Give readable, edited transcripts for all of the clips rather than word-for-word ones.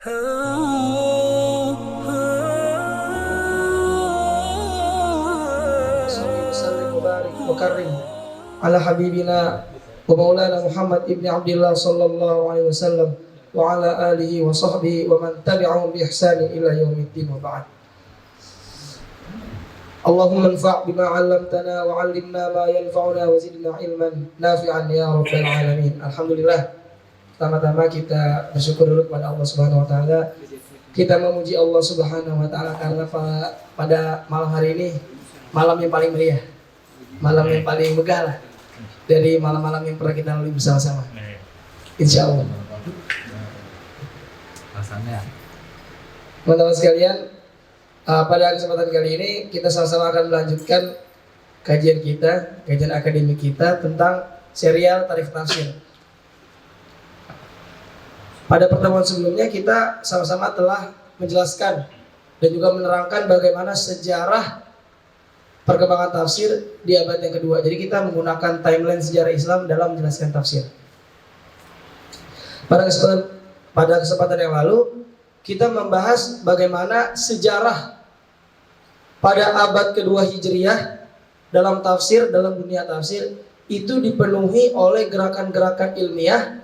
Karim ala habibina wa maulana Muhammad ibn Abdullah sallallahu alaihi wasallam wa ala alihi wa sahbihi wa man tabi'ahum bi ihsanin ila yaumiddin wa ba'd. Allahumma anfa' bima 'allamtana wa 'allimna ma yanfa'una wa zidna ilman nafi'an ya rabbal alamin. Alhamdulillah, pertama-tama kita bersyukur dulu kepada Allah Subhanahu wa taala. Kita memuji Allah Subhanahu wa taala karena pada malam hari ini malam yang paling meriah, malam yang paling megah lah dari malam-malam yang pernah kita lalui bersama-sama. Insya Allah. Teman-teman sekalian, pada kesempatan kali ini kita sama-sama akan melanjutkan kajian kita, kajian akademik kita tentang serial Tarikh Tafsir. Pada pertemuan sebelumnya kita sama-sama telah menjelaskan dan juga menerangkan bagaimana sejarah perkembangan tafsir di abad yang kedua. Jadi kita menggunakan timeline sejarah Islam dalam menjelaskan tafsir. Pada kesempatan yang lalu kita membahas bagaimana sejarah pada abad kedua Hijriyah dalam tafsir, dalam dunia tafsir itu dipenuhi oleh gerakan-gerakan ilmiah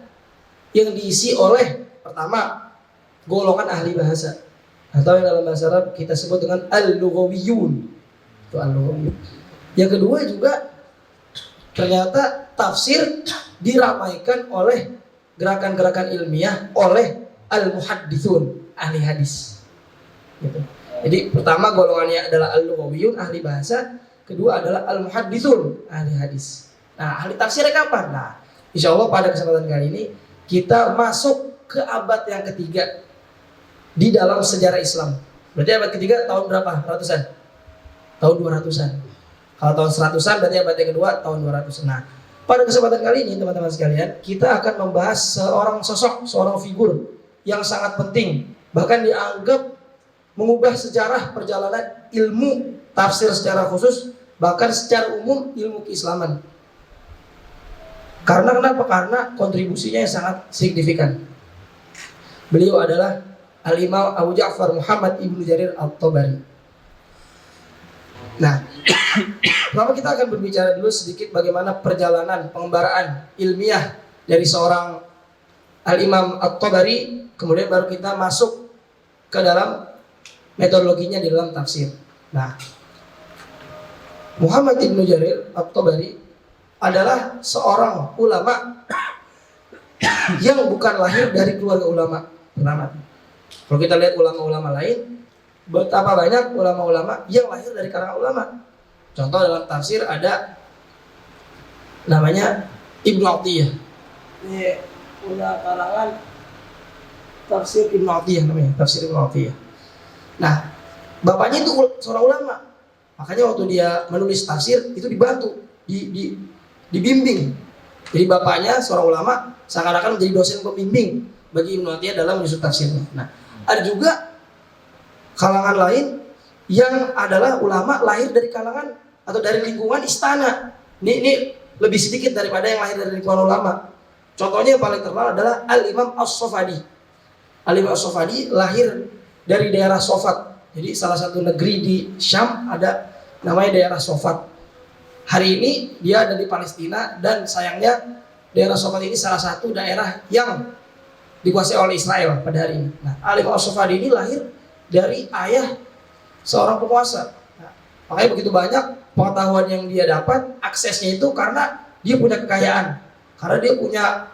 yang diisi oleh pertama golongan ahli bahasa atau yang dalam bahasa Arab kita sebut dengan al-lughawiyun. Yang kedua juga ternyata tafsir diramaikan oleh gerakan-gerakan ilmiah oleh al-muhaddithun, ahli hadis. Gitu. Jadi pertama golongannya adalah al-lughawiyun, ahli bahasa. Kedua adalah al-muhaddithun, ahli hadis. Nah, ahli tafsirnya kapan? Nah, insya Allah pada kesempatan kali ini kita masuk ke abad yang ketiga di dalam sejarah Islam. Berarti abad ketiga tahun berapa? Ratusan? Tahun 200-an. Kalau tahun 100-an berarti abad yang kedua tahun 200. Nah, pada kesempatan kali ini teman-teman sekalian, kita akan membahas seorang sosok, seorang figur yang sangat penting, bahkan dianggap mengubah sejarah perjalanan ilmu tafsir secara khusus, bahkan secara umum ilmu keislaman. Karena kenapa? Karena kontribusinya yang sangat signifikan. Beliau adalah Al-Imam Abu Ja'far Muhammad Ibnu Jarir At-Tabari. Nah, pertama kita akan berbicara dulu sedikit bagaimana perjalanan pengembaraan ilmiah dari seorang Al-Imam At-Tabari, kemudian baru kita masuk ke dalam metodologinya di dalam tafsir. Nah, Muhammad Ibnu Jarir At-Tabari adalah seorang ulama yang bukan lahir dari keluarga ulama. Pertama, kalau kita lihat ulama-ulama lain, betapa banyak ulama-ulama yang lahir dari kalangan ulama. Contoh dalam tafsir ada namanya Ibnu Atiyah. Ini punya kalangan tafsir Ibnu Atiyah namanya, tafsir Ibnu Atiyah. Nah, bapaknya itu seorang ulama. Makanya waktu dia menulis tafsir itu dibantu, dibimbing. Jadi bapaknya seorang ulama seakan-akan menjadi dosen pembimbing bagi Ibnu Atiyah dalam menyusun tafsirnya. Nah, ada juga kalangan lain yang adalah ulama lahir dari kalangan atau dari lingkungan istana. Ini lebih sedikit daripada yang lahir dari lingkungan ulama. Contohnya yang paling terkenal adalah Al-Imam As-Sofadi. Al-Imam As-Sofadi lahir dari daerah Sofat. Jadi salah satu negeri di Syam ada namanya daerah Sofat. Hari ini dia ada di Palestina dan sayangnya daerah Sofat ini salah satu daerah yang dikuasai oleh Israel pada hari ini. Nah, Al-Imam As-Sofadi ini lahir dari ayah seorang penguasa. Nah, makanya begitu banyak pengetahuan yang dia dapat, aksesnya itu karena dia punya kekayaan, karena dia punya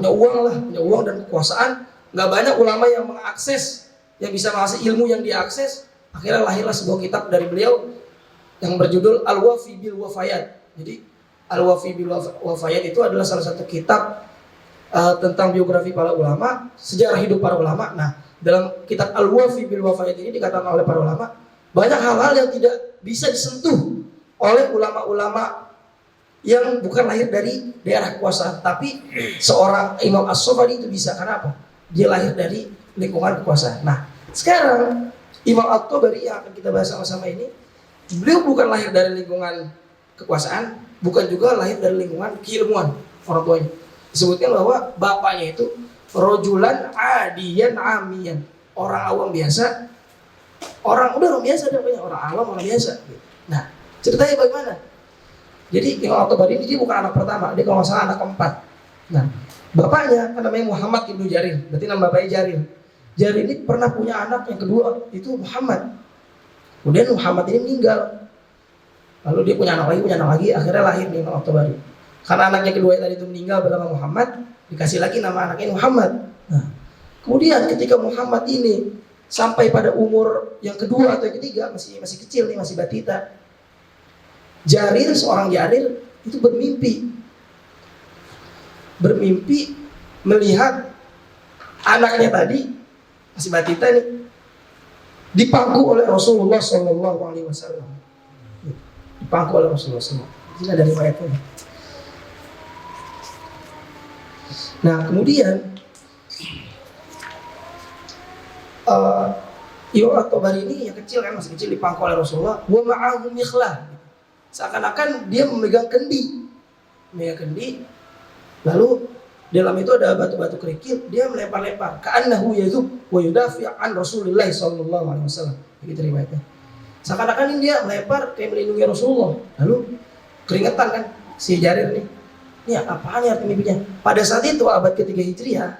uang lah, punya uang dan kekuasaan. Nggak banyak ulama yang mengakses, yang bisa mengakses ilmu yang diakses. Akhirnya lahirlah sebuah kitab dari beliau yang berjudul Al-Wafi bil Wafayat. Jadi Al-Wafi bil Wafayat itu adalah salah satu kitab tentang biografi para ulama, sejarah hidup para ulama. Nah, dalam kitab Al-Wafi bil Wafayat ini dikatakan oleh para ulama banyak hal-hal yang tidak bisa disentuh oleh ulama-ulama yang bukan lahir dari daerah kekuasaan, tapi seorang Imam As-Sofadi itu bisa. Karena apa? Dia lahir dari lingkungan kekuasaan. Nah, sekarang Imam At-Tabari yang akan kita bahas sama-sama ini, beliau bukan lahir dari lingkungan kekuasaan, bukan juga lahir dari lingkungan keilmuan orang tuanya. Disebutkan bahwa bapaknya itu Rojulan adiyan amiyan, orang awam biasa, orang biasa namanya, orang awam, orang biasa. Nah, ceritanya bagaimana? Jadi Imam At-Tabari ini dia bukan anak pertama, dia kalau nggak salah anak keempat. Nah, bapaknya kan namanya Muhammad ibnu Jarir, berarti nama bapaknya Jarir. Jarir ini pernah punya anak yang kedua, itu Muhammad. Kemudian Muhammad ini meninggal. Lalu dia punya anak lagi, akhirnya lahir nih Imam At-Tabari. Karena anaknya kedua yang tadi itu meninggal bernama Muhammad, dikasih lagi nama anaknya Muhammad. Nah, kemudian ketika Muhammad ini sampai pada umur yang kedua atau yang ketiga, masih kecil nih, masih batita. Jarir, seorang Jarir itu bermimpi melihat anaknya tadi masih batita nih dipangku oleh Rasulullah Shallallahu Alaihi Wasallam. Dipangku oleh Rasulullah SAW. Ini ada riwayatnya. Nah, kemudian Imam At-Tabari ini yang kecil kan, masih kecil, dipangku oleh Rasulullah. Wa ma'ahu mikhlah. Seakan-akan dia memegang kendi, lalu dalam itu ada batu-batu kerikil, dia melempar-lempar. Ka'annahu yazub wa yudafi' an Rasulillah sallallahu alaihi wasallam. Begitu riwayatnya. Seakan-akan ini dia melempar kayak melindungi Rasulullah. Lalu keringetan kan si Jarir nih. Ini apaan ya arti mimpinya? Pada saat itu abad ketiga Hijriah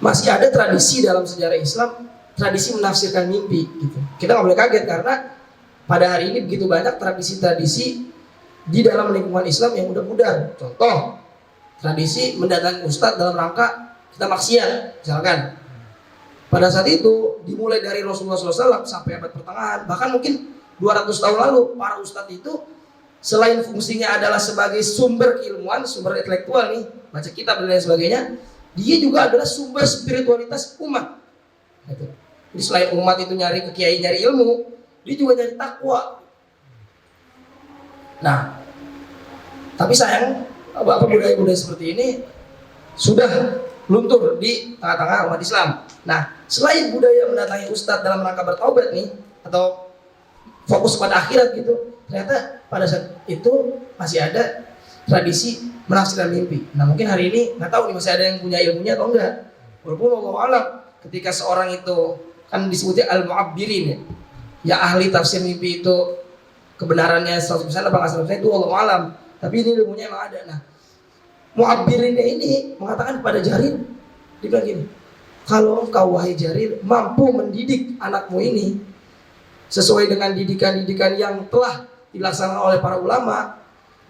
masih ada tradisi dalam sejarah Islam, tradisi menafsirkan mimpi gitu. Kita nggak boleh kaget karena pada hari ini begitu banyak tradisi-tradisi di dalam lingkungan Islam yang udah pudar. Contoh, tradisi mendatangi ustadz dalam rangka kita maksiat, misalkan. Pada saat itu dimulai dari Rasulullah SAW sampai abad pertengahan, bahkan mungkin 200 tahun lalu, para ustadz itu selain fungsinya adalah sebagai sumber keilmuan, sumber intelektual nih, baca kitab dan lain sebagainya, dia juga adalah sumber spiritualitas umat. Jadi selain umat itu nyari ke kiai, nyari ilmu, dia juga nyari takwa. Nah, tapi sayang budaya-budaya seperti ini sudah luntur di tengah-tengah umat Islam. Nah, selain budaya mendatangi ustadz dalam rangka bertaubat nih, atau fokus pada akhirat gitu, ternyata pada saat itu masih ada tradisi menafsirkan mimpi. Nah, mungkin hari ini nggak tahu nih masih ada yang punya ilmunya atau enggak. Walaupun wallahu alam, ketika seorang itu kan disebutnya al-mu'abbirin ya ahli tafsir mimpi itu kebenarannya 100% apa nggak 100% itu wallahu alam. Tapi ini ilmunya emang ada. Nah, mu'abbirinnya ini mengatakan kepada Jarir, dia bilang gini, kalau engkau wahai Jarir mampu mendidik anakmu ini sesuai dengan didikan-didikan yang telah dilaksanakan oleh para ulama,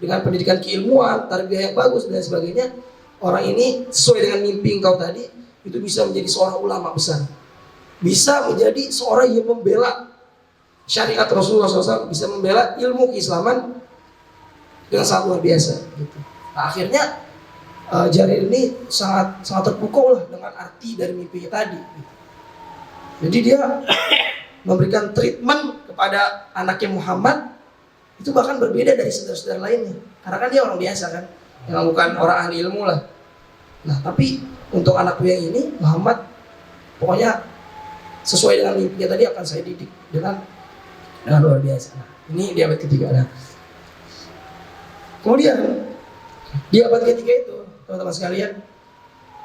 dengan pendidikan keilmuan, tarbiyah yang bagus dan sebagainya, orang ini sesuai dengan mimpi engkau tadi, itu bisa menjadi seorang ulama besar, bisa menjadi seorang yang membela syariat Rasulullah SAW, bisa membela ilmu keislaman dengan sangat luar biasa gitu. Nah, akhirnya Jarir ini sangat terpukau lah dengan arti dari mimpinya tadi gitu. Jadi dia memberikan treatment kepada anaknya Muhammad itu bahkan berbeda dari saudara-saudara lainnya, karena kan dia orang biasa kan, yang bukan orang ahli ilmu lah. Nah, tapi untuk anakku yang ini Muhammad, pokoknya sesuai dengan mimpinya tadi akan saya didik dengan luar biasa. Nah, ini di abad ketiga. Nah, kemudian di abad ketiga itu, teman-teman sekalian,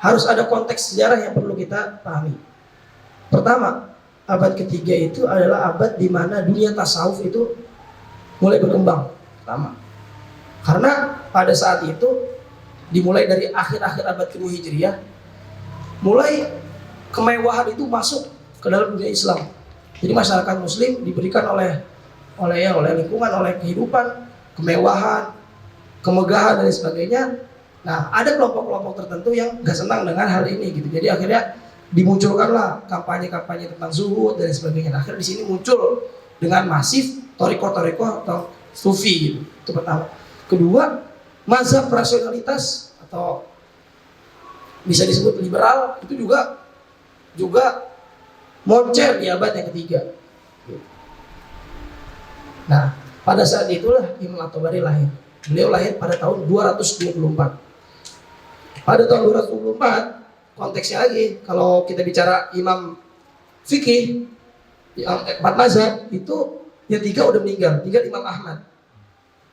harus ada konteks sejarah yang perlu kita pahami. Pertama, abad ketiga itu adalah abad di mana dunia tasawuf itu mulai berkembang. Pertama, karena pada saat itu dimulai dari akhir-akhir abad kedua Hijriah, mulai kemewahan itu masuk ke dalam dunia Islam. Jadi masyarakat Muslim diberikan oleh lingkungan, oleh kehidupan, kemewahan, kemegahan dan sebagainya. Nah, ada kelompok-kelompok tertentu yang gak senang dengan hal ini gitu. Jadi akhirnya dimunculkanlah kampanye-kampanye tentang zuhud dan sebagainya. Nah, akhirnya di sini muncul dengan masif toriko-toriko atau sufi gitu. Itu pertama. Kedua, mazhab rasionalitas atau bisa disebut liberal itu juga moncer di abad yang ketiga. Nah, pada saat itulah Imam At-Tabari lahir. Beliau lahir pada tahun 224. Pada tahun 224, konteksnya lagi, kalau kita bicara imam fikih, yang 4 mazhab itu yang 3 udah meninggal, tinggal Imam Ahmad.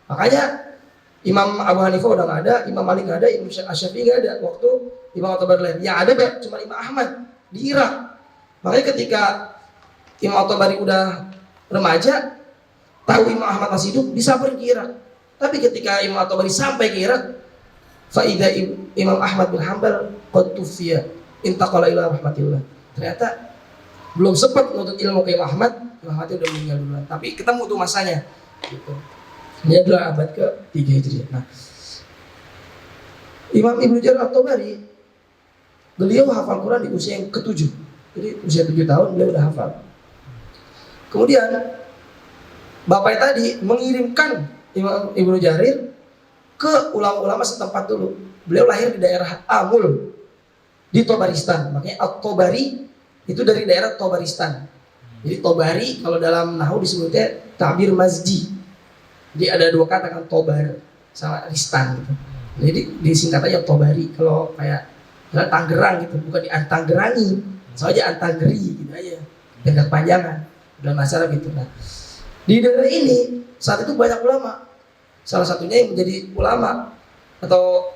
Makanya Imam Abu Hanifah udah nggak ada, Imam Malik nggak ada, Imam Syafi'i nggak ada waktu Imam At-Tabari lain. Yang ada cuma Imam Ahmad di Irak. Makanya ketika Imam At-Tabari udah remaja, tahu Imam Ahmad masih hidup, disamperin ke Irak. Tapi ketika Imam At-Tabari sampai ke Irak, faida Imam Ahmad bin Hanbal qad tufiya intaqala ila rahmatillah. Ternyata belum sempat menuntut ilmu ke Imam Ahmad udah meninggal duluan. Tapi ketemu tuh masanya. Gitu. Ini adalah abad ke-3 Hijriah. Nah, Imam Ibnu Jarir At-Tabari, beliau hafal Quran di usia yang ke-7. Jadi usia 7 tahun beliau udah hafal. Kemudian bapaknya tadi mengirimkan Imam Ibnu Jarir ke ulama-ulama setempat dulu. Beliau lahir di daerah Amul di Tobaristan. Makanya At-Tabari itu dari daerah Tobaristan. Jadi Tobari kalau dalam nahwu disebutnya tabir masjid. Jadi ada dua kata kan, Tobar sama Ristan gitu. Jadi disingkat aja Tobari. Kalau kayak Tangerang gitu, bukan di Antanggerangi, soalnya Antanggeri gitu aja. Dengan kepanjangan dalam masalah gitu. Nah, di daerah ini saat itu banyak ulama. Salah satunya yang menjadi ulama atau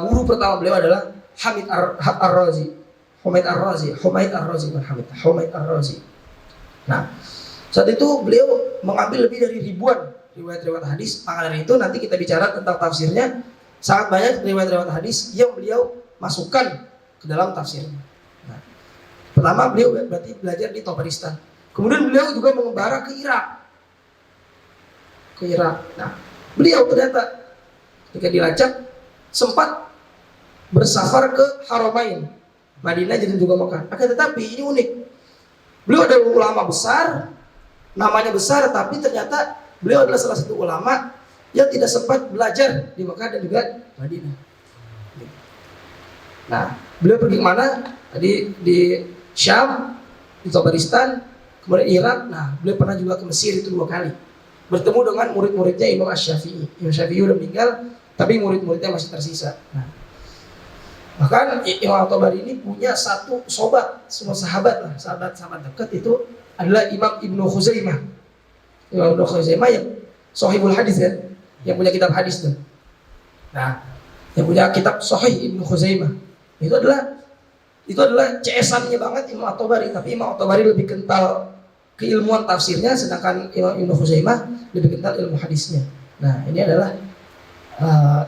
guru pertama beliau adalah Humaid Ar-Razi. Humaid Ar-Razi. Nah, saat itu beliau mengambil lebih dari ribuan riwayat-riwayat hadis. Maka dari itu nanti kita bicara tentang tafsirnya. Sangat banyak riwayat-riwayat hadis yang beliau masukkan ke dalam tafsirnya. Nah, pertama beliau berarti belajar di Tabaristan. Kemudian beliau juga mengembara ke Irak. Nah, beliau ternyata ketika dilacak sempat bersafar ke Haramain, Madinah dan juga Mekah. Akan tetapi ini unik. Beliau adalah ulama besar, namanya besar, tapi ternyata beliau adalah salah satu ulama yang tidak sempat belajar di Mekah dan juga Madinah. Nah, beliau pergi kemana? Tadi di Syam, di Tabaristan, kemudian Irak. Nah, beliau pernah juga ke Mesir itu 2 kali. Bertemu dengan murid-muridnya Imam Asy-Syafi'i. Imam Syafi'i udah meninggal, tapi murid-muridnya masih tersisa. Nah, bahkan Imam At-Tabari ini punya satu sobat, semua sahabat dekat itu adalah Imam Ibnu Khuzaimah. Imam Ibnu Khuzaimah yang Sahihul Hadis kan, yang punya kitab hadis tuh. Nah, yang punya kitab Sahih Ibnu Khuzaimah itu adalah CS-annya banget Imam At-Tabari, tapi Imam At-Tabari lebih kental keilmuan tafsirnya, sedangkan Imam Ibnu Khuzaimah lebih kental ilmu hadisnya. Nah, ini adalah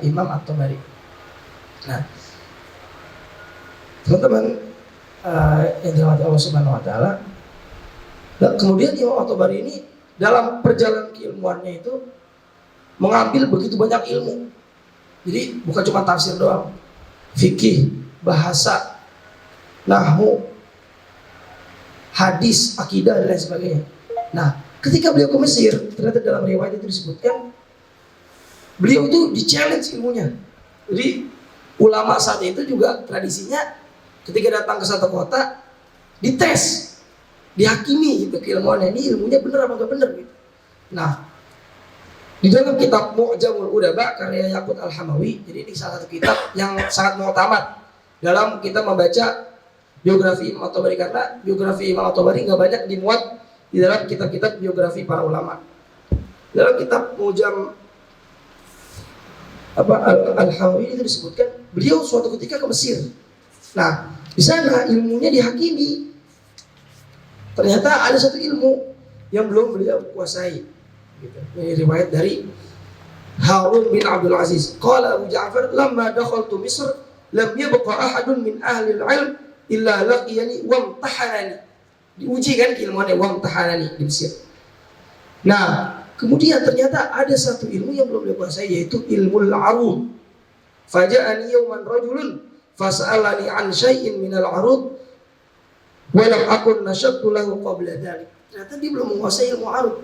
Imam At-Tabari. Nah, teman-teman yang dirahmati Allah Subhanahu wa taala. Dan kemudian Imam At-Tabari ini dalam perjalanan keilmuannya itu mengambil begitu banyak ilmu. Jadi bukan cuma tafsir doang. Fikih, bahasa, nahwu, hadis, akidah dan lain sebagainya. Nah, ketika beliau ke Mesir, ternyata dalam riwayat itu disebutkan beliau itu di-challenge ilmunya. Jadi ulama saat itu juga tradisinya ketika datang ke satu kota dites, dihakimi gitu keilmuannya, ini ilmunya benar apa enggak benar gitu. Nah, di dalam kitab Mu'jamul Udaba karya Yaqut Al-Hamawi, jadi ini salah satu kitab yang sangat mu'tamad dalam kita membaca biografi Imam At-Tabari, karena biografi Imam At-Tabari nggak banyak dimuat di dalam kitab-kitab biografi para ulama. Dalam kitab Mu'jam Al-Hamawi itu disebutkan beliau suatu ketika ke Mesir. Nah, di sana ilmunya dihakimi. Ternyata ada satu ilmu yang belum beliau kuasai. Gitu. Ini riwayat dari Harun bin Abdul Aziz. Qala Abu Ja'far, "Lamma dakhaltu Misr, lam yabqa ahadun min ahli al-'ilm illa laqiyani wa imtahanani." Diuji kan keilmuannya, wa imtahanani di Mesir. Nah, kemudian ternyata ada satu ilmu yang belum beliau kuasai, yaitu ilmu al-'arud. Faja'ani yawman rajulun fas'alani an syai'in min al-'arud wa lam akun nasyabtu lahu qabla dhalik. Ternyata dia belum menguasai ilmu 'arud.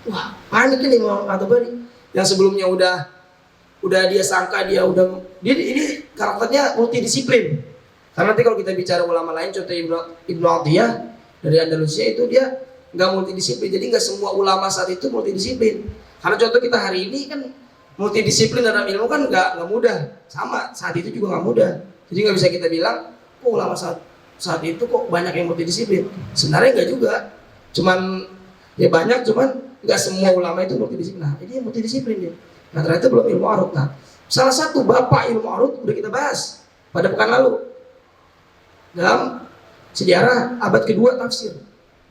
Wah, panik nih Imam At-Tabari. Yang sebelumnya udah dia sangka dia ini karakternya multidisiplin. Karena nanti kalau kita bicara ulama lain, contoh Ibnu Athiyah dari Andalusia, itu dia nggak multidisiplin. Jadi nggak semua ulama saat itu multidisiplin. Karena contoh kita hari ini kan multidisiplin dalam ilmu kan nggak mudah. Sama saat itu juga nggak mudah. Jadi nggak bisa kita bilang, oh ulama saat itu kok banyak yang multidisiplin. Sebenarnya nggak juga. Cuman ya banyak, cuman nggak semua ulama itu multidisiplin. Nah, ini multidisiplin dia. Nah, ternyata belum ilmu arud. Nah, salah satu bapak ilmu arud udah kita bahas pada pekan lalu dalam sejarah abad kedua tafsir.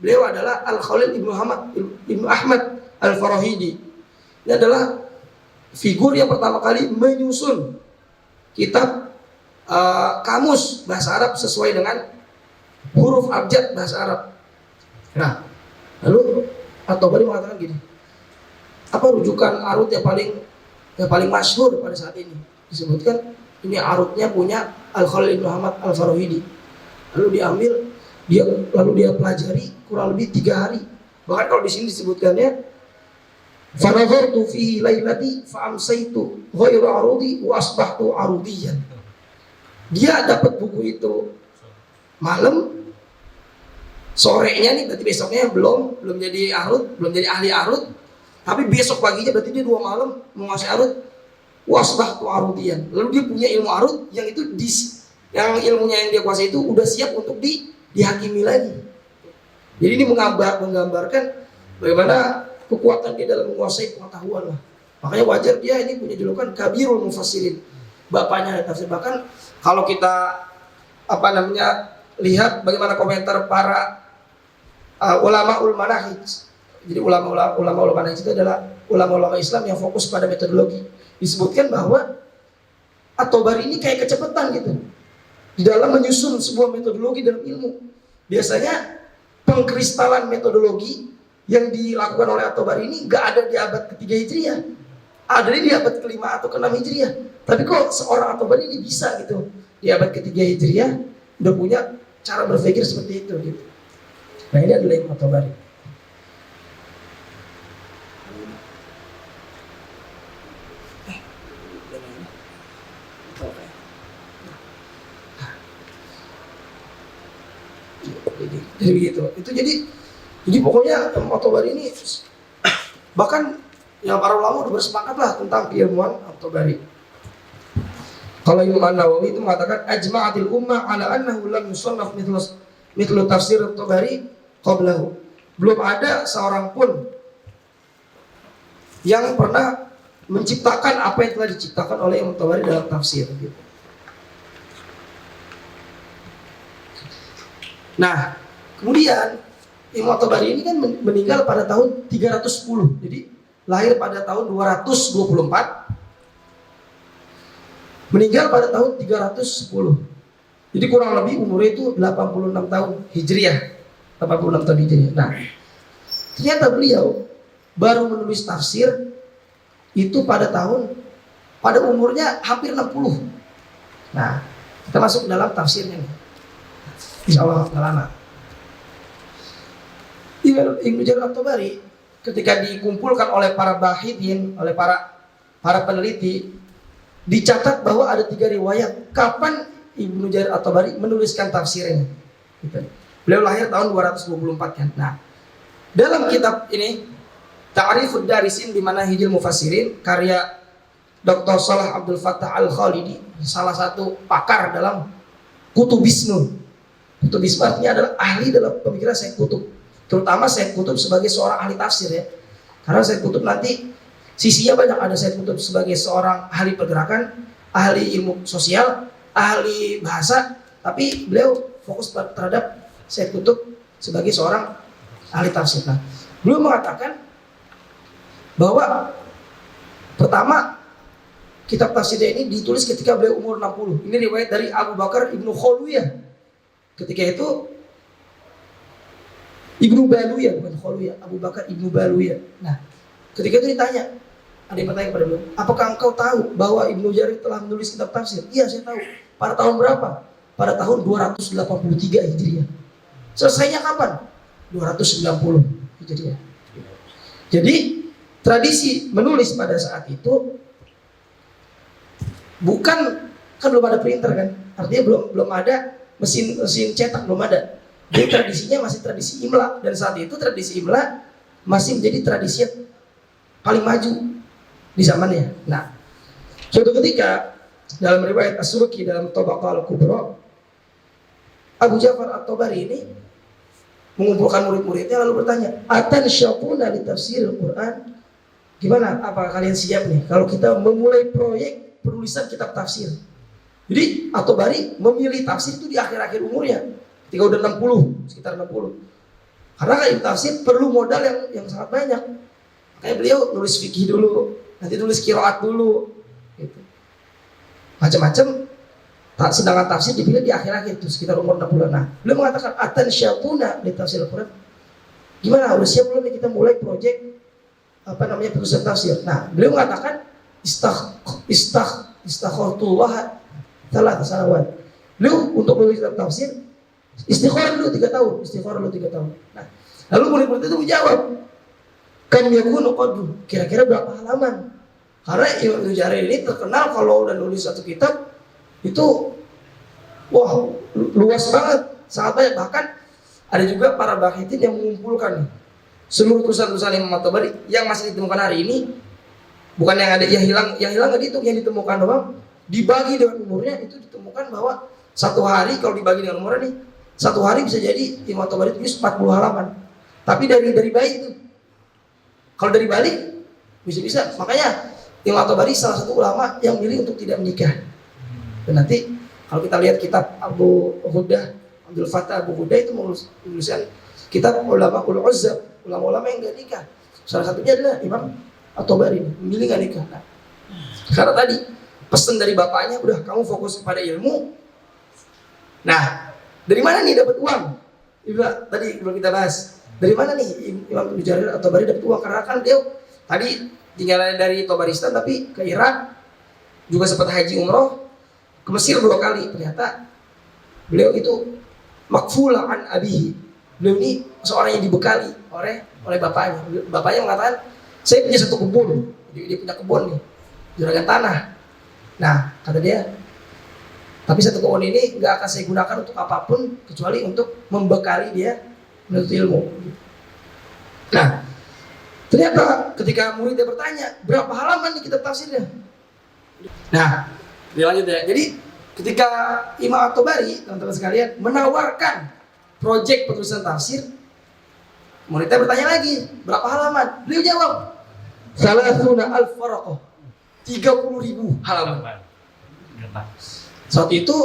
Beliau adalah Al-Khalil Ibnu Ahmad Al-Farahidi. Ini adalah figur yang pertama kali menyusun kitab kamus bahasa Arab sesuai dengan huruf abjad bahasa Arab. Nah, lalu At-Tabari mengatakan gini, apa rujukan arut yang paling masyhur pada saat ini? Disebutkan ini arutnya punya Al-Khalil Ibnu Ahmad Al-Farahidi. Lalu dia pelajari kurang lebih 3 hari. Bahkan kalau di sini disebutkannya fanadhartu fihi lailati fa amsaytu ghairu arudi wa asbahtu arudiyan. Dia dapat buku itu malam, sorenya nih berarti besoknya belum jadi arut, belum jadi ahli arut, tapi besok paginya berarti dia 2 malam menguasai arut, wasbahtu arudiyan. Lalu dia punya ilmu arut yang itu yang ilmunya yang dia kuasai itu udah siap untuk dihakimi lagi. Jadi ini menggambarkan bagaimana kekuatan dia dalam menguasai pengetahuan lah. Makanya wajar dia ini punya julukan Kabirul Mufassirin, bapaknya tafsir. Bahkan kalau kita lihat bagaimana komentar para ulama manahij. Jadi ulama manahij itu adalah ulama-ulama Islam yang fokus pada metodologi. Disebutkan bahwa At-Tabari ini kayak kecepatan gitu di dalam menyusun sebuah metodologi dalam ilmu. Biasanya pengkristalan metodologi yang dilakukan oleh At-Tabari ini nggak ada di abad ke-3 Hijriah, ada di abad ke-5 atau ke-6 Hijriah. Tapi kok seorang At-Tabari ini bisa gitu di abad ke-3 Hijriah udah punya cara berpikir seperti itu gitu. Nah, ini adalah ilmu At-Tabari. Jadi begitu. Itu jadi pokoknya At-Tabari ini bahkan yang para ulama udah bersepakat lah tentang keilmuan At-Tabari. Kalau Imam An-Nawawi itu mengatakan ajma'atil ummah ala annahu lam yusannaf mithlu tafsir At-Tabari qablahu. Belum ada seorang pun yang pernah menciptakan apa yang telah diciptakan oleh Imam At-Tabari dalam tafsir gitu. Nah, kemudian Imam At-Tabari ini kan meninggal pada tahun 310. Jadi lahir pada tahun 224, meninggal pada tahun 310. Jadi kurang lebih umurnya itu 86 tahun Hijriah. 86 tahun Hijriah. Nah, ternyata beliau baru menulis tafsir itu pada umurnya hampir 60. Nah, kita masuk ke dalam tafsirnya nih. Insyaallah lama. Ibnu Jarir At-Tabari ketika dikumpulkan oleh para bahithin, oleh para peneliti, dicatat bahwa ada 3 riwayat kapan Ibnu Jarir At-Tabari menuliskan tafsirnya. Gitu. Beliau lahir tahun 224 kan. Nah, dalam kitab ini Ta'rifud Darisin bi Manahijil Mufassirin karya Dr. Salah Abdul Fattah Al-Khalidi, salah satu pakar dalam kutubisme. Kutubisme artinya adalah ahli dalam pemikiran Sayyid Qutb, terutama Sayyid Qutb sebagai seorang ahli tafsir ya. Karena Sayyid Qutb nanti sisinya banyak, ada Sayyid Qutb sebagai seorang ahli pergerakan, ahli ilmu sosial, ahli bahasa, tapi beliau fokus terhadap Sayyid Qutb sebagai seorang ahli tafsir. Nah, beliau mengatakan bahwa pertama kitab tafsirnya ini ditulis ketika beliau umur 60. Ini riwayat dari Abu Bakar Ibnu Khaluyah. Ketika itu Ibnu Baluyah, bukan Khaluyah, Abu Bakar Ibnu Baluyah. Nah, ketika itu ditanya, ada yang bertanya kepada beliau, apakah engkau tahu bahwa Ibnu Jarir telah menulis kitab tafsir? Iya, saya tahu. Pada tahun berapa? Pada tahun 283 Hijriah. Selesainya kapan? 290 Hijriah. Jadi tradisi menulis pada saat itu bukan, kan belum ada printer kan, artinya belum ada mesin cetak, belum ada. Jadi tradisinya masih tradisi imla, dan saat itu tradisi imla masih menjadi tradisi yang paling maju di zamannya. Nah, suatu ketika dalam riwayat As-Subki dalam Tabaqah Al-Kubra, Abu Ja'far At-Tabari ini mengumpulkan murid-muridnya lalu bertanya, "Atansyaquna li tafsir Al-Qur'an?" Gimana? Apa kalian siap nih kalau kita memulai proyek penulisan kitab tafsir? Jadi At-Tabari memilih tafsir itu di akhir-akhir umurnya, ketika udah 60, sekitar 60. Karena ilmu tafsir perlu modal yang sangat banyak. Kayak beliau nulis fikih dulu, nanti nulis qiraat dulu, gitu. Macam-macam. Sedangkan tafsir dipilih di akhir-akhir itu sekitar umur 60. Nah, beliau mengatakan atan syatuna di tafsir Al-Quran. Gimana? Udah siap belum nih kita mulai proyek penulisan tafsir? Nah, beliau mengatakan istakhartullah salah sanawat. Beliau untuk menulis tafsir istikharah dulu 3 tahun, Nah, lalu murid-murid itu menjawab, kan yakunu qadru, kira-kira berapa halaman? Karena Imam Ibnu Jarir ini terkenal kalau udah nulis satu kitab itu wah luas banget, sangat banyak. Bahkan ada juga para bahitin yang mengumpulkan seluruh tulisan-tulisan Imam At-Tabari yang masih ditemukan hari ini, bukan yang ada yang hilang nggak dihitung, yang ditemukan doang, dibagi dengan umurnya itu ditemukan bahwa satu hari kalau dibagi dengan umurnya nih, satu hari bisa jadi Imam At-Tabari tulis 40 halaman. Tapi dari bayi itu, kalau dari balik bisa. Makanya Imam At-Tabari salah satu ulama yang milih untuk tidak menikah. Dan nanti kalau kita lihat kitab Abu Hudah, Abdul Fattah Abu Hudah itu menuliskan kitab ulama-ul uzzab, ulama-ulama yang gak nikah. Salah satunya adalah Imam At-Tabari, memilih gak nikah. Nah, karena tadi pesan dari bapaknya, udah kamu fokus kepada ilmu. Nah, dari mana nih dapat uang? Tadi belum kita bahas. Dari mana nih Imam Ibnu Jarir At-Tabari dapat uang? Karena kan dia tadi tinggalnya dari Tabaristan tapi ke Irak, juga sempat haji umroh, ke Mesir 2 kali. Ternyata beliau itu makfulah an abihi. Beliau ini seorang yang dibekali oleh bapaknya. Bapaknya mengatakan, saya punya satu kebun. Dia punya kebun nih, juragan tanah. Nah, kata dia, tapi satu kebun ini nggak akan saya gunakan untuk apapun kecuali untuk membekali dia menuntut ilmu. Nah, ternyata ketika muridnya bertanya, berapa halaman nih kitab tafsirnya? Nah, dia lanjut ya. Jadi ketika Imam At-Tabari, teman-teman sekalian, menawarkan proyek penulisan tafsir, muridnya bertanya lagi, berapa halaman? Beliau jawab, salasuna al-faraqah, 30.000 halaman. Saat itu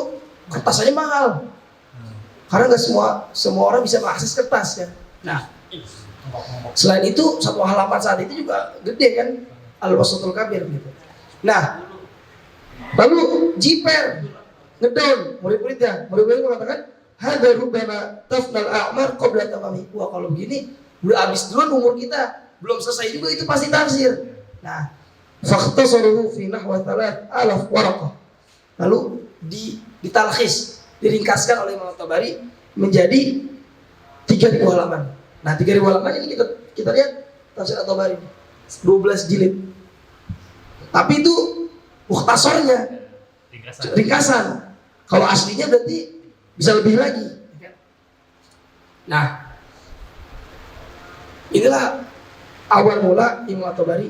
kertas aja mahal, karena nggak semua orang bisa mengakses kertas kan. Nah, selain itu satu halaman saat itu juga gede kan, Al-Wasatul Kabir gitu. Nah, lalu jiper ngedown murid-muridnya mengatakan, hadza rubbama tafnal a'mar qabla tamami. Wah, kalau begini udah habis duluan umur kita, belum selesai juga itu pasti tafsir. Nah, fakhtasaruhu fi nahwa 3,000 waraqah. Lalu ditalkhis, diringkaskan oleh Imam At-Tabari menjadi 3.000 halaman. Nah, 3.000 halaman ini kita lihat tafsir At-Tabari 12 jilid. Tapi itu mukhtasornya, ringkasan. Kalau aslinya berarti bisa lebih lagi. Nah, inilah awal mula Imam At-Tabari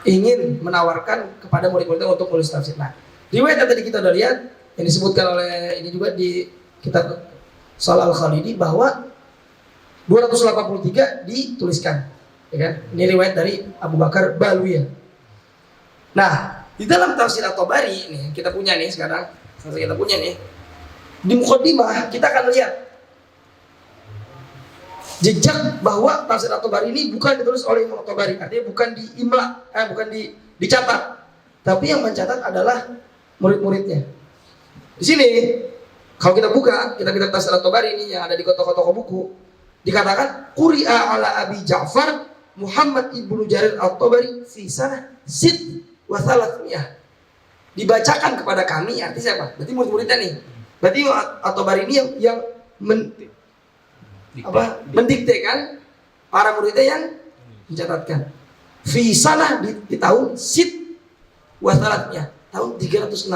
ingin menawarkan kepada murid-muridnya untuk menulis tafsir. Nah, riwayat yang tadi kita udah lihat yang disebutkan oleh ini juga di kitab Salah Al-Khalidi bahwa 283 dituliskan, ya kan? Ini riwayat dari Abu Bakar Balwiyah. Nah, di dalam tafsir At-Tabari nih kita punya nih sekarang, di muqaddimah kita akan lihat jejak bahwa tafsir At-Tabari ini bukan ditulis oleh Imam At-Tabari, artinya bukan dicatat, tapi yang mencatat adalah murid-muridnya. Di sini kalau kita buka kitab-kitab tafsir At-Tabari ini yang ada di toko-toko buku, dikatakan quri'a ala Abi Ja'far Muhammad ibnu Jarir At-Tabari fi sanah sit wa thalathmiyah. Dibacakan kepada kami, artinya siapa? Berarti murid-muridnya nih. Berarti At-Tabari ini yang mendikte kan, para muridnya yang mencatatkan. Fi sanah di tahun sit wa thalathmiyah, tahun 306.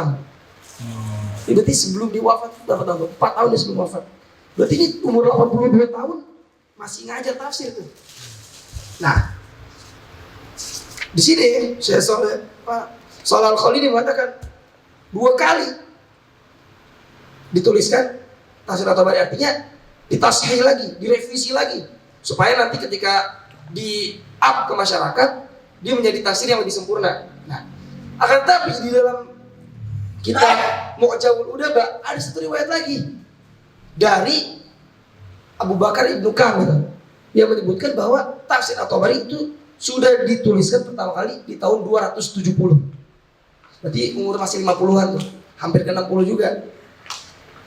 Berarti sebelum dia wafat berapa tahun? 4 tahun sebelum wafat. Berarti ini umur 82 tahun masih ngajar tafsir tuh. Nah, di sini saya Salah Al-Khalidi mengatakan 2 kali dituliskan tafsir At-Tabari, artinya ditashih lagi, direvisi lagi supaya nanti ketika di-up ke masyarakat dia menjadi tafsir yang lebih sempurna. Nah, akan tetapi di dalam kita Mu'jamul Udaba, ada satu riwayat lagi dari Abu Bakar Ibnu Kamil yang menyebutkan bahwa tafsir At-Tabari itu sudah dituliskan pertama kali di tahun 270. Berarti umur masih 50-an tuh, hampir ke 60 juga.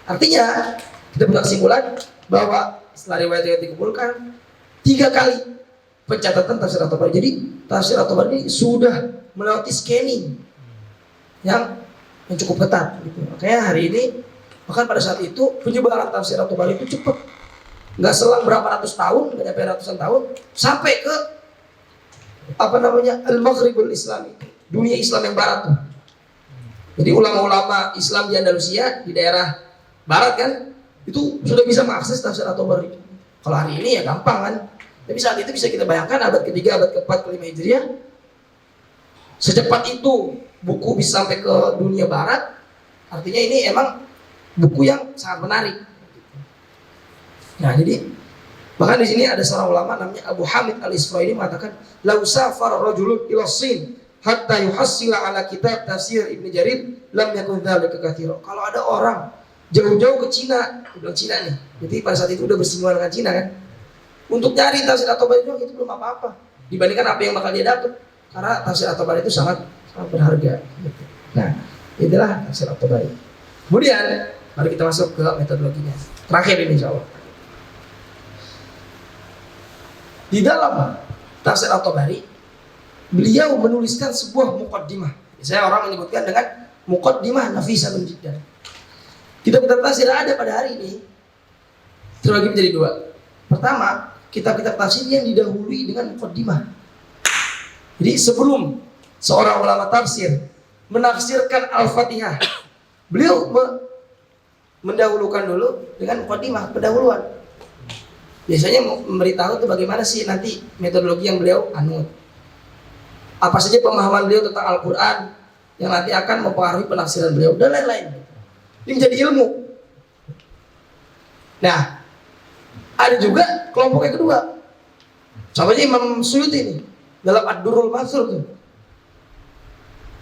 Artinya kita punya kesimpulan bahwa setelah riwayat-riwayat dikumpulkan 3 kali pencatatan tafsir At-Tabari. Jadi tafsir At-Tabari sudah melewati scanning yang cukup ketat gitu. Makanya hari ini, bahkan pada saat itu penyebaran tafsir At-Tabari itu cepat. Nggak selang berapa ratus tahun, nggak nyampe ratusan tahun, sampai ke Al-Maghribul Islami, dunia Islam yang barat tuh. Jadi ulama-ulama Islam di Andalusia, di daerah barat kan, itu sudah bisa mengakses tafsir At-Tabari. Kalau hari ini ya gampang kan. Tapi saat itu bisa kita bayangkan abad ketiga, abad keempat, kelima Hijriah, secepat itu buku bisa sampai ke dunia barat. Artinya ini emang buku yang sangat menarik. Nah, jadi bahkan di sini ada seorang ulama namanya Abu Hamid Al-Isfaraini mengatakan, "Lau safara rajulun ila Sin hatta yuhassila ala kitab tafsir Ibnu Jarir lam yakun dzalika katsira." Kalau ada orang jauh-jauh ke Cina, udah Cina nih. Jadi pada saat itu udah bersinggungan dengan Cina kan. Untuk cari tafsir At-Tabari itu belum apa-apa dibandingkan apa yang bakal dia dapat. Karena tafsir At-Tabari itu sangat berharga. Nah, itulah tafsir At-Tabari. Kemudian, mari kita masuk ke metodologinya. Terakhir ini insya Allah. Di dalam tafsir At-Tabari, beliau menuliskan sebuah muqaddimah. Saya orang menyebutkan dengan muqaddimah nafisatun jiddan. Kitab-kitab tafsir ada pada hari ini terbagi menjadi 2. Pertama, kitab-kitab tafsir yang didahului dengan muqaddimah. Jadi sebelum seorang ulama tafsir menafsirkan Al-Fatihah, beliau mendahulukan dulu dengan muqaddimah, pendahuluan. Biasanya memberitahu tuh bagaimana sih nanti metodologi yang beliau anut. Apa saja pemahaman beliau tentang Al-Quran yang nanti akan mempengaruhi penafsiran beliau dan lain-lain. Ini menjadi ilmu. Nah, ada juga kelompok yang kedua. Contohnya Imam Suyuti ini dalam Ad-Durrul Mansur tuh.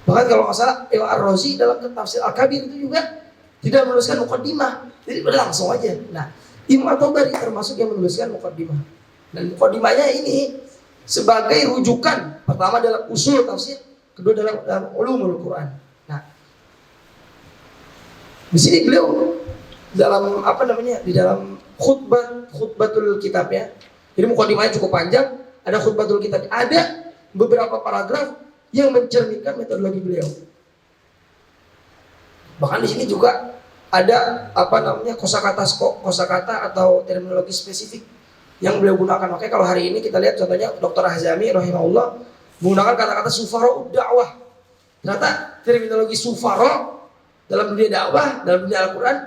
Bahkan kalau nggak salah Imam Ar-Razi dalam tafsir Al-Kabir itu juga tidak menuliskan muqaddimah. Jadi langsung aja. Nah, Imam At-Tabari termasuk yang menuliskan muqaddimah. Dan muqaddimahnya ini sebagai rujukan pertama dalam usul tafsir, kedua dalam ulumul Quran. Nah, di sini beliau dalam di dalam khutbatul kitab ya. Jadi muqaddimahnya cukup panjang, ada khutbatul kitab, ada beberapa paragraf yang mencerminkan metodologi beliau. Bahkan di sini juga ada kosakata atau terminologi spesifik yang beliau gunakan. Makanya kalau hari ini kita lihat contohnya Dr. Hazami rahimahullah menggunakan kata-kata sufara dakwah. Ternyata terminologi sufara dalam dunia dakwah, dalam dunia Al-Quran,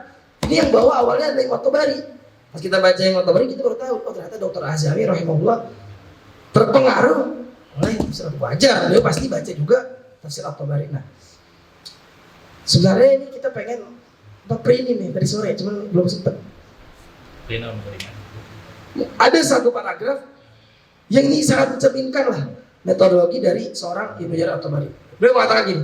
ini yang bawa awalnya dari At-Tabari. Pas kita baca yang At-Tabari, kita baru tahu, oh ternyata Dr. Hazami rahimahullah terpengaruh oleh tafsir wajar. Beliau pasti baca juga tafsir At-Tabari. Nah, sebenarnya ini kita pengen pre ini nih dari sore, cuman belum sempat. Ada satu paragraf yang ini sangat mencerminkan lah metodologi dari seorang Ibnu Jarir At-Tabari. Beliau mengatakan gini,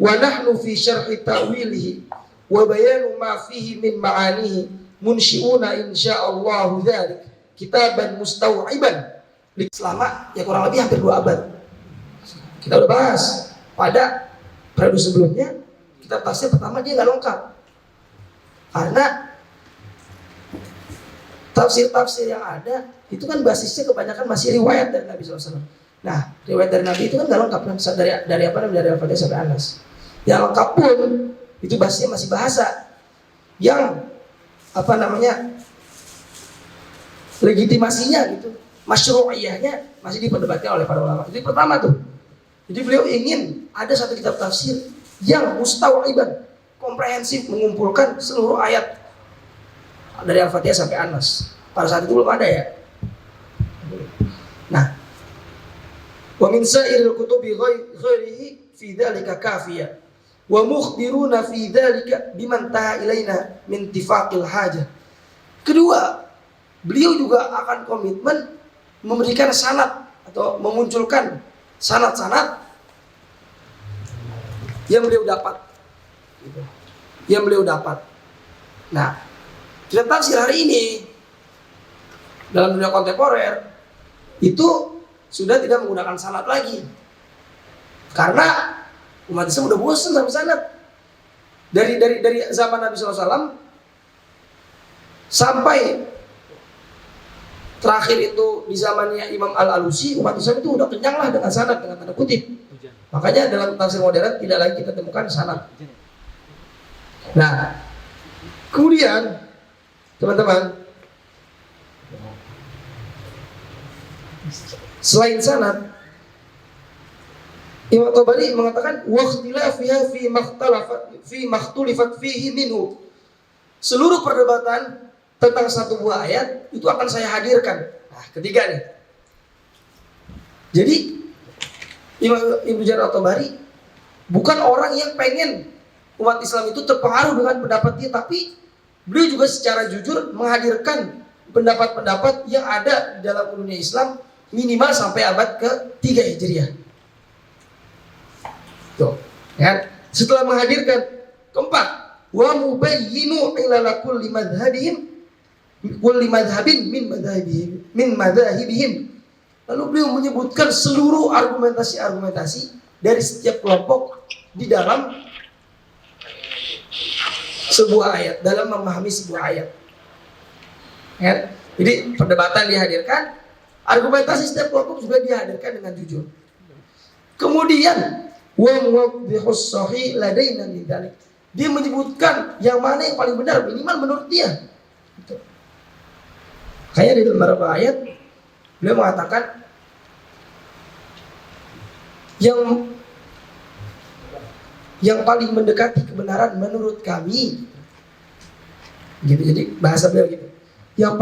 wa nahnu fi syarhi ta'wilihi wa bayanu ma fihi min ma'anihi munsyi'una insyaallah dzalik kitaban mustau'iban. Selama ya kurang lebih hampir 2 abad kita udah bahas. Pada periode sebelumnya kitab tafsir pertama dia nggak lengkap karena tafsir-tafsir yang ada itu kan basisnya kebanyakan masih riwayat dari Nabi SAW. Nah, riwayat dari Nabi itu kan nggak lengkap kan, dari Al-Fatihah sampai Anas. Yang lengkap pun itu basisnya masih bahasa yang legitimasinya gitu, masyru'iyahnya masih diperdebatkan oleh para ulama. Jadi pertama tuh, jadi beliau ingin ada satu kitab tafsir yang mustawiban, komprehensif, mengumpulkan seluruh ayat dari Al-Fatihah sampai Anas. Pada saat itu belum ada ya. Nah, wa min sa'iril kutubi ghairihi fi dzalika kafiyah wa mukhbiruna fi dzalika biman taha ilaina min tifaqil hajah. Kedua, beliau juga akan komitmen memberikan sanad atau memunculkan sanad-sanad yang beliau dapat gitu, yang beliau dapat. Nah, kitab tafsir hari ini dalam dunia kontemporer itu sudah tidak menggunakan sanad lagi, karena umat Islam udah bosan sama sanad. Dari zaman Nabi SAW sampai terakhir itu di zamannya Imam Al-Alusi, umat Islam itu udah kenyang lah dengan sanad, dengan tanda kutip. Makanya dalam tafsir modern tidak lagi kita temukan sanad. Nah, kemudian teman-teman, selain sanad, Imam Tabari mengatakan waqtilafiha fi makhtulifat fihi minhu. Seluruh perdebatan tentang satu buah ayat itu akan saya hadirkan. Nah, ketiga nih. Jadi Imam Ibnu Jarir At-Tabari bukan orang yang pengen umat Islam itu terpengaruh dengan pendapat dia, tapi beliau juga secara jujur menghadirkan pendapat-pendapat yang ada di dalam dunia Islam minimal sampai abad ke-3 Hijriah. Tuh, kan? Setelah menghadirkan keempat, wa mubayyinu ilala kulli madhhabihim kulli madhhabin min madhahibihim. Lalu beliau menyebutkan seluruh argumentasi-argumentasi dari setiap kelompok di dalam sebuah ayat, dalam memahami sebuah ayat. Ya? Jadi perdebatan dihadirkan, argumentasi setiap kelompok juga dihadirkan dengan jujur. Kemudian wa muwaddihus sahih ladaina min dzalik. Dia menyebutkan yang mana yang paling benar minimal menurut dia. Gitu. Kayak di dalam beberapa ayat beliau mengatakan yang paling mendekati kebenaran menurut kami. Gitu. Jadi bahasa beliau gitu. Yang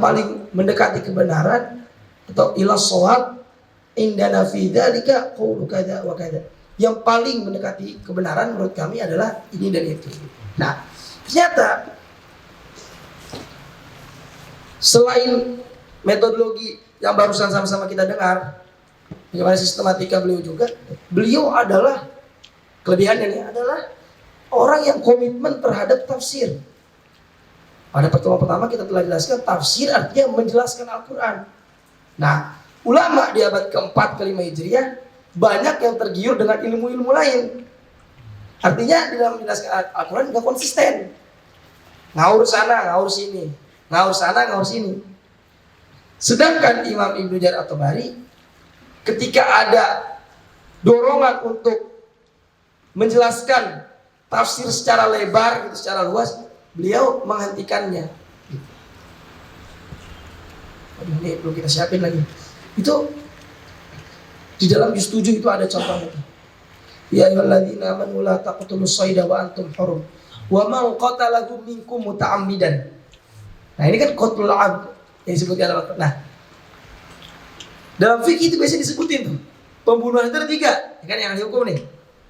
paling mendekati kebenaran atau ilas shawab indana fi dzalika qaulu kadza wa kadza. Yang paling mendekati kebenaran menurut kami adalah ini dan itu. Nah, ternyata selain metodologi yang barusan sama-sama kita dengar, bagaimana sistematika beliau juga, beliau adalah kelebihannya ini adalah orang yang komitmen terhadap tafsir. Pada pertemuan pertama kita telah jelaskan tafsir artinya menjelaskan Al-Quran. Nah, ulama di abad ke-4 ke-5 Hijriah banyak yang tergiur dengan ilmu-ilmu lain. Artinya di dalam menjelaskan Al-Quran nggak konsisten. Ngaur sana, ngaur sini. Ngaur sana, ngaur sini. Sedangkan Imam Ibnu Jarir At-Tabari ketika ada dorongan untuk menjelaskan tafsir secara lebar, gitu, secara luas, beliau menghentikannya. Aduh, ini belum kita siapin lagi. Itu di dalam juz 7 itu ada contohnya. Ya ayyuhalladzina amanu la taqtulus sayda wa antum hurum wa man qatalahu minkum muta'ammidan. Nah, ini kan qatlul 'abd yang disebutkan dalam Al-Qur'an. Nah, dalam fikih itu biasanya disebutin tuh. Pembunuhan itu ada 3, kan yang dihukum nih.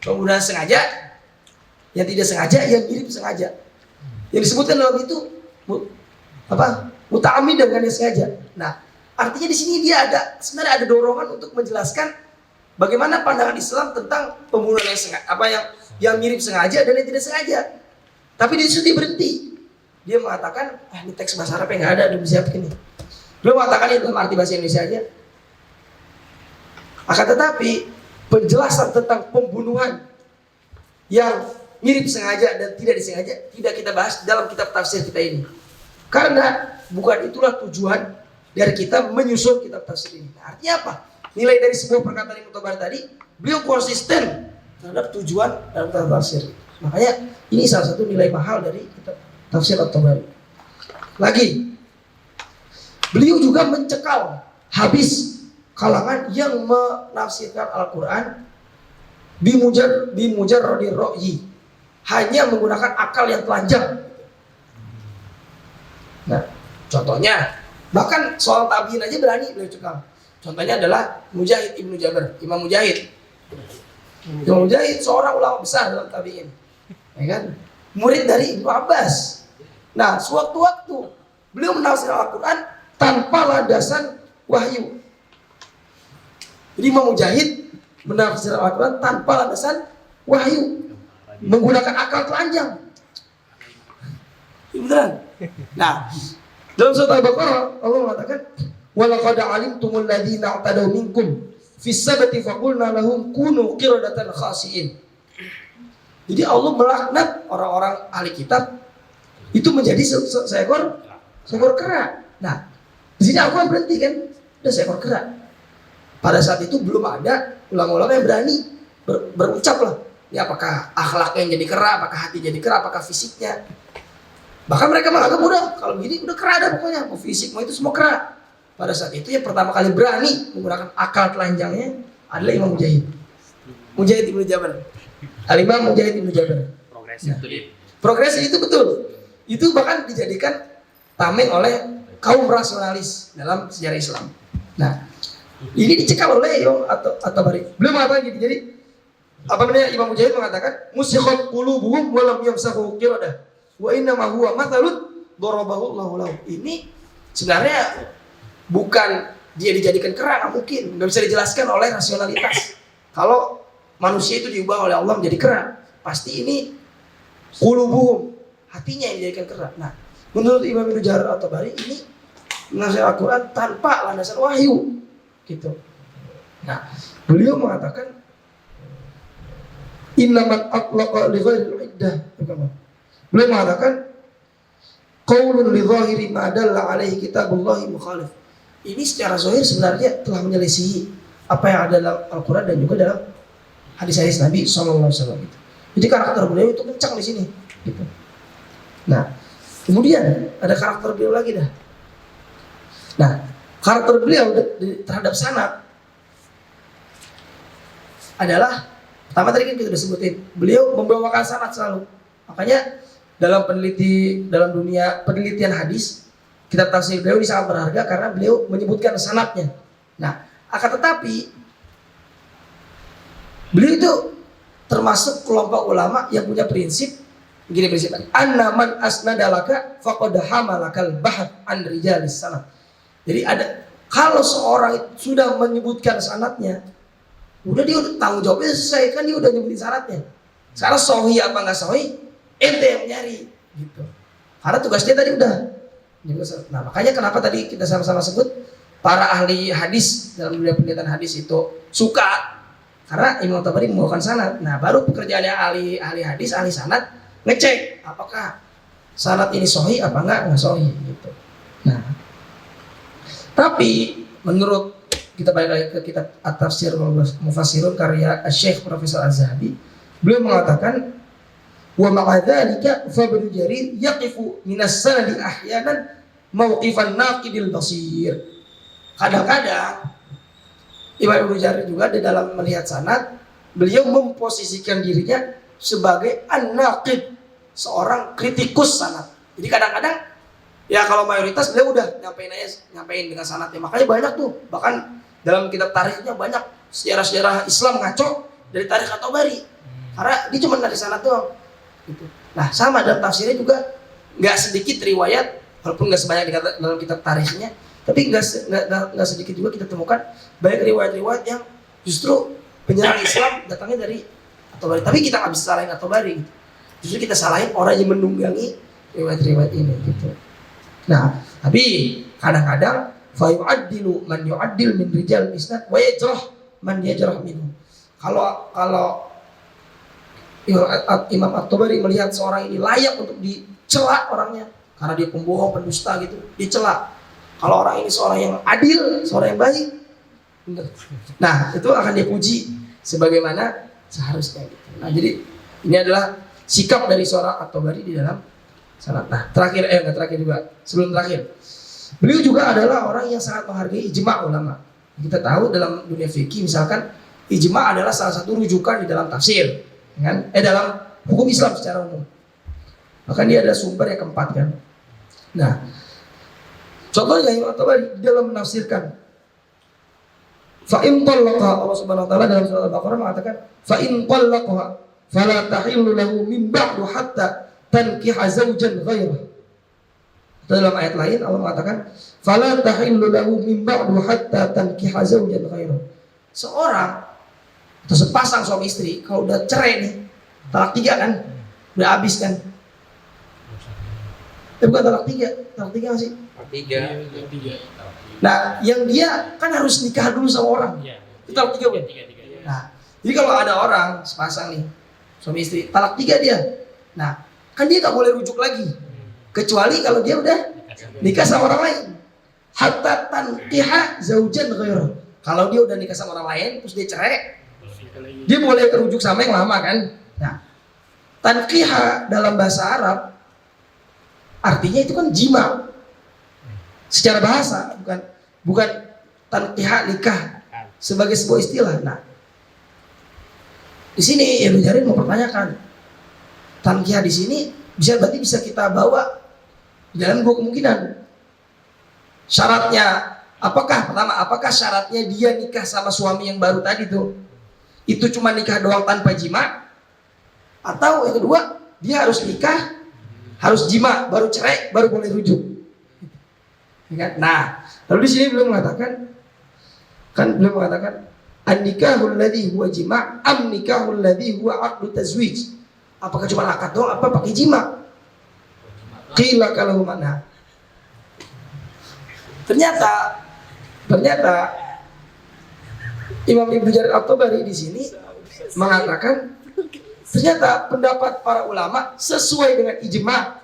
Pembunuhan sengaja, yang tidak sengaja, yang mirip sengaja. Yang disebutkan dalam itu muta'ammidan, kan yang sengaja. Nah, artinya di sini dia sebenarnya ada dorongan untuk menjelaskan bagaimana pandangan Islam tentang pembunuhan yang sengaja, yang mirip sengaja dan yang tidak sengaja. Tapi di situ dia berhenti. Dia mengatakan, ini teks bahasa Arab yang nggak ada, udah siapin nih. Belum mengatakan itu dalam arti bahasa Indonesia aja. Akan tetapi penjelasan tentang pembunuhan yang mirip sengaja dan tidak disengaja tidak kita bahas dalam kitab tafsir kita ini. Karena bukan itulah tujuan dari kita menyusun kitab tafsir ini. Nah, artinya apa? Nilai dari sebuah perkataan Ibnu Tabari tadi, beliau konsisten terhadap tujuan dalam kitab tafsir. Makanya ini salah satu nilai mahal dari kitab tafsir At-Tabari. Lagi, beliau juga mencekal habis kalangan yang menafsirkan Al-Quran bimujarradir ra'yi, hanya menggunakan akal yang telanjang. Nah, contohnya bahkan soal tabiin aja berani beliau cekal. Contohnya adalah Mujahid Ibnu Jabir, Imam Mujahid. Imam Mujahid seorang ulama besar dalam tabiin, ya kan? Murid dari Ibnu Abbas. Nah, sewaktu-waktu beliau menafsirkan Al-Quran tanpa landasan wahyu. Jadi Imam Mujahid menafsirkan Al-Quran tanpa landasan wahyu. menggunakan akal telanjang. Beneran. Nah, dalam surat Al-Baqarah Allah mengatakan, "Walaqad alimtumul ladzina i'tadaw minkum fis sabti faqulna lahum kunu qiradatan khasi'in." Jadi Allah melaknat orang-orang ahli kitab itu menjadi seekor kera. Nah, di sini aku berhenti kan, udah seekor kera. Pada saat itu belum ada ulama-ulama yang berani berucap lah. Ya apakah akhlaknya yang jadi kera, apakah hati jadi kera, apakah fisiknya. Bahkan mereka menganggap udah kalau begini udah kera ada pokoknya, mau fisik mau itu semua kera. Pada saat itu yang pertama kali berani menggunakan akal telanjangnya adalah Imam Mujahid. Mujahid Ibnu Jabir. Al-Imam Mujahid Ibnu Jabir. Progresif itu betul. Itu bahkan dijadikan tameng oleh kaum rasionalis dalam sejarah Islam. Nah, ini dicekal oleh Imam At-Tabari. Beliau mengatakan gitu. Jadi apa namanya Imam Mujahid mengatakan musikhat qulubuhum wa lam yamsahu qiradah wa inna ma huwa mathalun darabahu Allahu lahu. Ini sebenarnya bukan dia dijadikan kera, nggak mungkin, nggak bisa dijelaskan oleh rasionalitas. Kalau manusia itu diubah oleh Allah menjadi kera, pasti ini qulubuhum, hatinya yang dijadikan kera. Nah, menurut Imam Ibnu Jarir At-Tabari ini menafsir Al-Quran tanpa landasan wahyu, gitu. Nah, beliau mengatakan innaman atlaqa li ghairil iddah. Beliau mengatakan qaulun li zahiri ma dalla alaihi kitabullahi mukhalif. Ini secara zahir sebenarnya telah menyelisihi apa yang ada dalam Al-Quran dan juga dalam hadis-hadis Nabi SAW. Gitu. Jadi karakter beliau itu kencang di sini. Gitu. Nah, kemudian ada karakter beliau lagi dah. Nah, karakter beliau terhadap sanad adalah pertama tadi kan kita sudah sebutin, beliau membawakan sanad selalu. Makanya dalam dunia penelitian hadis, kitab tafsir beliau ini sangat berharga karena beliau menyebutkan sanadnya. Nah, akan tetapi beliau itu termasuk kelompok ulama yang punya prinsip begini prinsipnya, anna man asnadalaka faqad hamalakal bahth an rijalis sanad. Jadi ada kalau seorang sudah menyebutkan sanadnya, udah dia udah tanggung jawabnya selesai, kan dia udah nyebutin sanadnya. Sekarang sahih apa nggak sahih, ente yang nyari gitu. Karena tugas dia tadi udah. Nah, makanya kenapa tadi kita sama-sama sebut para ahli hadis dalam dunia penelitian hadis itu suka karena Imam Tabari membawakan sanad. Nah, baru pekerjaannya ahli hadis, ahli sanad ngecek apakah sanad ini sahih apa nggak sahih gitu. Nah, tapi menurut kita balik lagi ke kitab At-Tafsir wal Mufassirun karya Syekh Profesor Az-Zahabi, beliau mengatakan wa ma'adzalika fa Ibnu Jarir yaqifu minas sanadi ahyanan mauqifan naqidil basir. Kadang-kadang Imam Ibnu Jarir juga di dalam melihat sanad, beliau memposisikan dirinya sebagai an-naqid, seorang kritikus sanad. Jadi kadang-kadang ya kalau mayoritas beliau udah nyampein dengan sanadnya. Makanya banyak tuh, bahkan dalam kitab tarikhnya banyak sejarah-sejarah Islam ngaco dari tarikh At-Tabari. Karena dia cuma dari sanad doang. Gitu. Nah, sama dalam tafsirnya juga nggak sedikit riwayat, walaupun nggak sebanyak dalam kitab tarikhnya, tapi nggak sedikit juga kita temukan banyak riwayat-riwayat yang justru penyerang Islam datangnya dari At-Tabari. Tapi kita nggak bisa salahin At-Tabari. Gitu. Justru kita salahin orang yang menunggangi riwayat-riwayat ini. Gitu. Nah, tapi kadang-kadang fa yu'addilu man yu'addil min rijal isnad wa yajrah man yajrah minhu. Kalau Imam At-Tabari melihat seorang ini layak untuk dicela orangnya karena dia pembohong, pendusta gitu, dicela. Kalau orang ini seorang yang adil, seorang yang baik, nah itu akan dipuji sebagaimana seharusnya gitu. Nah, jadi ini adalah sikap dari seorang At-Tabari di dalam sanad. Nah, nggak terakhir juga, sebelum terakhir, beliau juga adalah orang yang sangat menghargai ijma' ulama. Kita tahu dalam dunia fikih misalkan ijma' adalah salah satu rujukan di dalam tafsir. Kan? Dalam hukum Islam secara umum. Bahkan dia ada sumber yang keempat kan. Nah, contohnya Imam At-Tabari dalam menafsirkan fa in talaqa, Allah Subhanahu wa taala dalam surah Al-Baqarah mengatakan fa in talaqa fala tahillu lahu min ba'du hatta tankiha zawjan ghairah. Dalam ayat lain Allah mengatakan fala tahillu lahu min ba'du hatta tankiha zawjan ghairah. Seorang atau sepasang suami istri kalau udah cerai nih, Talak 3 kan? Udah habis kan? Bukan talak 3 nggak sih? Tiga. Nah, yang dia kan harus nikah dulu sama orang. Itu talak 3 bukan? Nah, jadi kalau ada orang sepasang nih, suami istri, talak 3 dia. Nah, kan dia nggak boleh rujuk lagi. Kecuali kalau dia udah nikah sama orang lain. Hatta tankiha zaujan ghairuh. Kalau dia udah nikah sama orang lain, terus dia cerai, dia boleh rujuk sama yang lama kan? Nah, tankiha dalam bahasa Arab artinya itu kan jima. Secara bahasa, bukan tankiha nikah sebagai sebuah istilah. Nah, di sini Ibnu Jarir mempertanyakan tankiha di sini berarti bisa kita bawa dalam dua kemungkinan. Syaratnya apakah syaratnya dia nikah sama suami yang baru tadi tuh itu cuma nikah doang tanpa jima, atau yang kedua dia harus nikah, harus jima, baru cerai, baru boleh rujuk. Nah, lalu di sini beliau mengatakan an-nikahul ladzi huwa jima' am nikahul ladzi huwa 'aqdu tazwij. Apakah cuma akad doang apa pakai jima'? Qila kalau mana? Ternyata Imam Ibnu Jarir At-Tabari di sini mengatakan ternyata pendapat para ulama sesuai dengan ijma'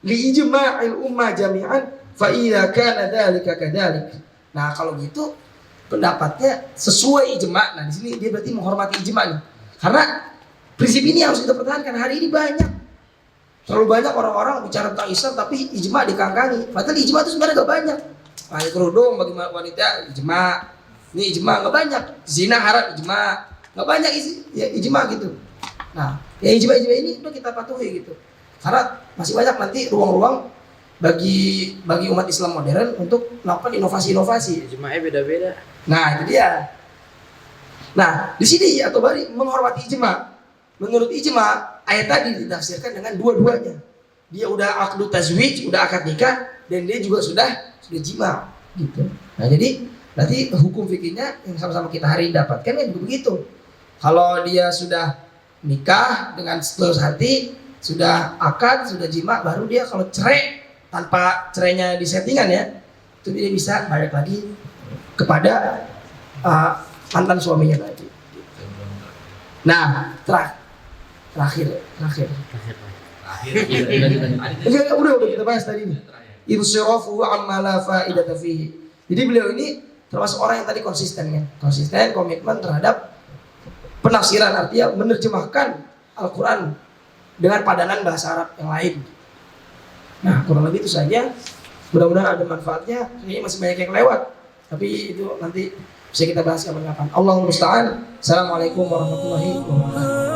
li ijma'il ummah jami'an fa idza kana dzalika kadzalik. Nah, kalau gitu pendapatnya sesuai ijma'. Nah, di sini dia berarti menghormati ijma' nih. Karena prinsip ini harus kita pertahankan. Hari ini terlalu banyak orang-orang bicara tentang Islam tapi ijma' dikangkangi. Padahal ijma' itu sebenarnya gak banyak. Pakai kerudung bagi wanita ijma'. Ini ijma' gak banyak. Zina haram ijma'. Gak banyak ya ijma' gitu. Nah, ya ijma' ini udah kita patuhi gitu. Karena masih banyak nanti ruang-ruang bagi umat Islam modern untuk melakukan inovasi-inovasi. Ijma'nya beda-beda. Nah, itu dia. Nah, di sini At-Tabari menghormati ijma'. Menurut ijma', ayat tadi ditafsirkan dengan dua-duanya. Dia udah akdu tazwij, udah akad nikah, dan dia juga sudah jima gitu. Nah, jadi berarti hukum fikihnya yang sama-sama kita hari ini dapatkan kan begitu. Kalau dia sudah nikah dengan setulus hati, sudah akad, sudah jima, baru dia kalau cerai tanpa cerainya di settingan ya, itu dia bisa balik lagi kepada mantan suaminya tadi. Nah, terakhir. Udah kita bahas tadi nih. Insirafu amma la faidata fihi. Jadi beliau ini termasuk orang yang tadi konsisten, komitmen terhadap penafsiran, artinya menerjemahkan Al-Quran dengan padanan bahasa Arab yang lain. Nah, kurang lebih itu saja. Mudah-mudahan ada manfaatnya. Kayaknya masih banyak yang lewat, tapi itu nanti bisa kita bahas kapan-kapan. Allahumma musta'an. Assalamualaikum warahmatullahi wabarakatuh.